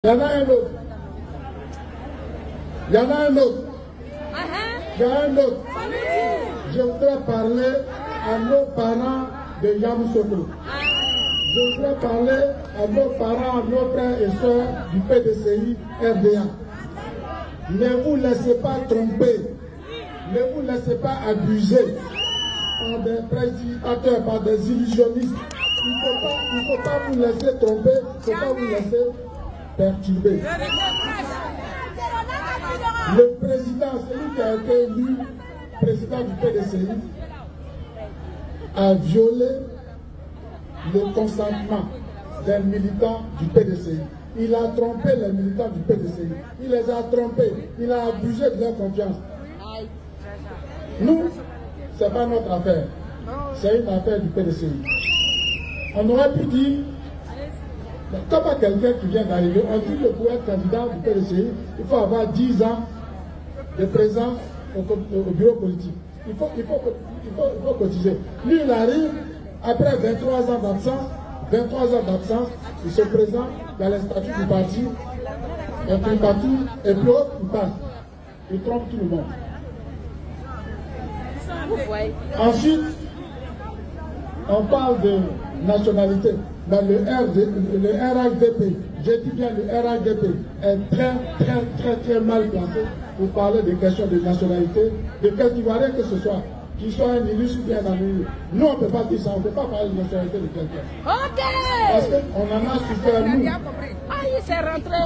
Il y en a un autre. Il y en a un autre. Il y a un autre. Je voudrais parler à nos parents de Yamoussoukro. Je voudrais parler à nos parents, à nos frères et sœurs du PDCI RDA. Ne vous laissez pas tromper. Ne vous laissez pas abuser par des prédicateurs, par des illusionnistes. Il ne faut pas vous laisser tromper, il ne faut pas vous laisser perturber. Le président, celui qui a été élu président du PDCI, a violé le consentement des militants du PDCI. Il a trompé les militants du PDCI. Il les a trompés. Il a abusé de leur confiance. Nous, ce n'est pas notre affaire. C'est une affaire du PDCI. On aurait pu dire, comme à quelqu'un qui vient d'arriver, on dit que pour être candidat du PDCI, il faut avoir 10 ans de présence au bureau politique. Il faut cotiser. Lui, il arrive, après 23 ans d'absence, il se présente dans les statuts du parti, et puis il passe. Il trompe tout le monde. Ensuite, on parle de nationalité. Dans le RHDP, je dis bien le RHDP, est très mal placé pour parler des questions de nationalité, de quelque Ivoirien que ce soit, qu'il soit un illustre ou bien un ami. Nous, on ne peut pas dire ça, on ne peut pas parler de nationalité de quelqu'un. Parce qu'on en a souffert, nous. Il s'est rentré.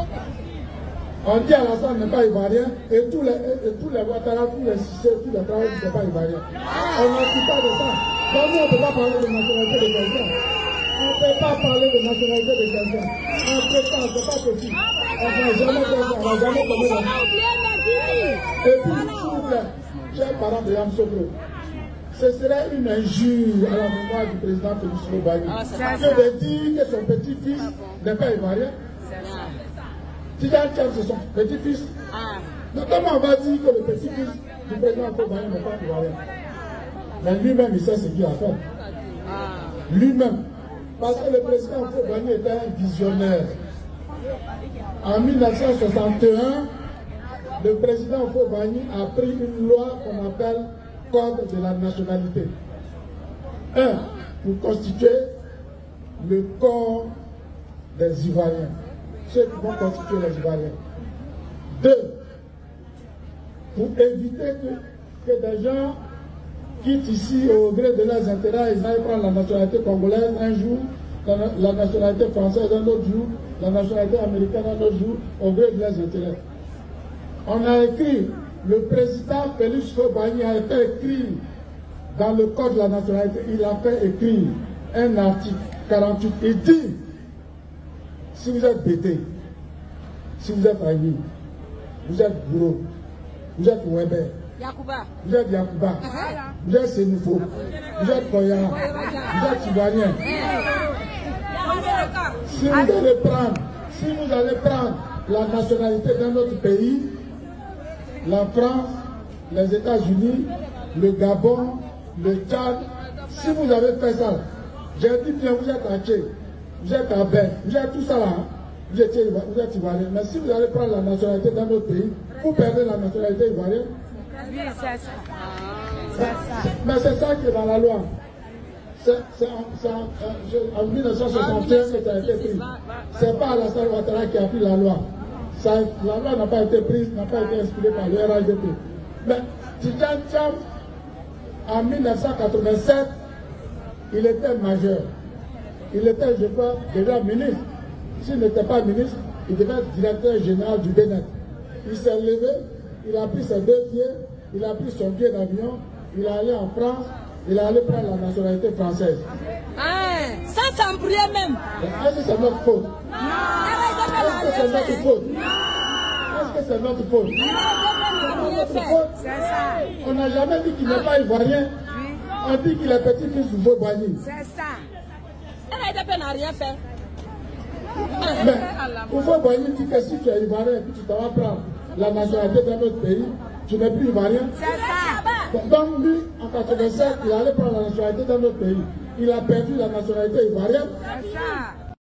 On dit à l'ensemble n'est pas ivoirien, et tous les Ouattara, tous les Cissé, tous les Traoré ne sont pas ivoiriens. On ne dit pas de ça. Donc nous, on ne peut pas parler de nationalité de quelqu'un. On ne peut pas parler de nationalité de quelqu'un. On ne peut pas, c'est pas possible. On ne va jamais faire ça, on ne va jamais commettre ça. Et puis, s'il vous plaît, chers parents de Yamoussoukro, ce serait une injure à la mémoire du président Félix Lobani que de dire que son petit-fils n'est pas ivoirien. Tidjane Thiam, c'est son petit-fils. Donc comment on va dire que le petit-fils du président Lobani n'est pas ivoirien? Mais lui-même, il sait ce qu'il a fait. Lui-même. Parce que le président Lobani était un visionnaire. En 1961, le président Lobani a pris une loi qu'on appelle Code de la nationalité. 1. Pour constituer le corps des Ivoiriens. Ceux qui vont constituer les Ivoiriens. 2. Pour éviter que des gens quittent ici au gré de leurs intérêts, ils aillent prendre la nationalité congolaise un jour, la nationalité française un autre jour, la nationalité américaine un autre jour, au gré de leurs intérêts. On a écrit, le président Félix Lobani a fait écrire dans le code de la nationalité, il a fait écrire un article 48, il dit, si vous êtes Bété, si vous êtes Aïni, vous êtes Bourreau, vous êtes Weber, vous êtes Yacouba, vous êtes Sénoufo, vous êtes Koya, vous êtes Ivoirien. Si vous allez prendre la nationalité d'un autre pays, la France, les États-Unis, le Gabon, le Tchad, si vous avez fait ça, j'ai dit bien, vous êtes à Tché, vous êtes à Ben, vous êtes tout ça là, vous êtes Ivoirien. Mais si vous allez prendre la nationalité d'un autre pays, vous perdez la nationalité ivoirienne. Oui, c'est ça. Mais c'est ça qui est dans la loi. C'est en 1961 que ça a été pris. C'est pas Alassane Ouattara qui a pris la loi. La loi n'a pas été prise, n'a pas été inspirée par le RHDP. Mais Tidjane Thiam, en 1987, il était majeur. Il était, je crois, déjà ministre. S'il n'était pas ministre, il devait être directeur général du Bénin. Il s'est levé, il a pris ses 2 pieds, il a pris son billet d'avion, il est allé en France, il est allé prendre la nationalité française. Ça, ça me priait même. Est-ce que c'est notre faute? Est-ce que c'est notre faute? Est-ce que c'est notre faute? On n'a jamais dit qu'il n'est pas ivoirien. On dit qu'il est petit-fils du Lobani. C'est ça. RHDP n'a rien fait. Mais pour Lobani dit que si tu es ivoirien et que tu vas prendre la nationalité d'un autre pays, tu n'es plus ivoirien. C'est ça. Donc lui, en 87, il allait prendre la nationalité d'un autre pays. Il a perdu la nationalité ivoirienne. C'est ça.